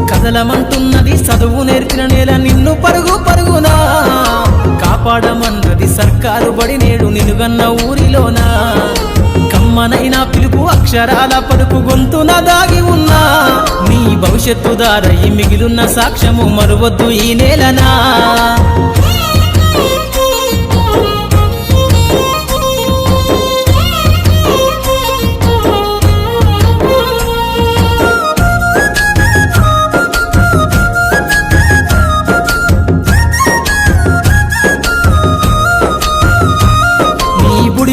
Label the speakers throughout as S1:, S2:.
S1: కదలమంటున్నది చదువు నేర్పిన నేల నిన్ను పరుగు పరుగునా కాపాడమన్నది సర్కారు బడి నేడు నిలుగన్న ఊరిలోనా కమ్మనైనా పిలుపు అక్షరాల పలుకు గొంతున దాగి ఉన్నా నీ భవిష్యత్తు దారయి మిగిలున్న సాక్ష్యము మరువద్దు ఈ నేలనా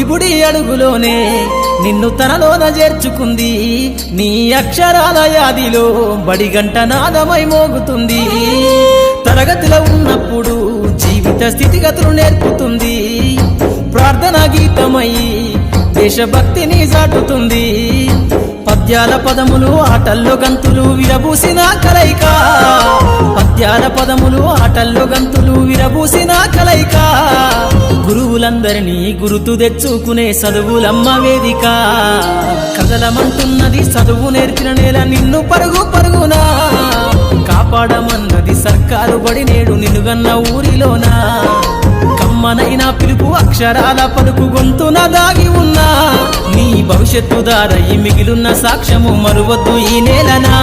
S1: బుడి అడుగులోనే నిన్ను తనలోన చేర్చుకుంది నీ అక్షరాల యాదిలో బడిగంట నాదమై మోగుతుంది తరగతిలో ఉన్నప్పుడు జీవిత స్థితిగతులు నేర్పుతుంది ప్రార్థనా గీతమై దేశభక్తిని చాటుతుంది పద్యాల పదములు ఆటల్లో గంతులు విరబూసిన కలయిక పద్యాల పదములు ఆటల్లో గంతులు విరబూసిన కలయిక గురువులందరినీ గురుతు తెచ్చుకునే చదువులమ్మ వేదిక కదలమంటున్నది చదువు నేర్పిన నేల నిన్ను పరుగు పరుగునా కాపాడమన్నది సర్కారు బడి నేడు నిలుగన్న ఊరిలోనా కమ్మనైనా పిలుపు అక్షరాల పలుకు గొంతున దాగి ఉన్నా నీ భవిష్యత్తు దారయి మిగిలున్న సాక్ష్యము మరువద్దు ఈ నేలనా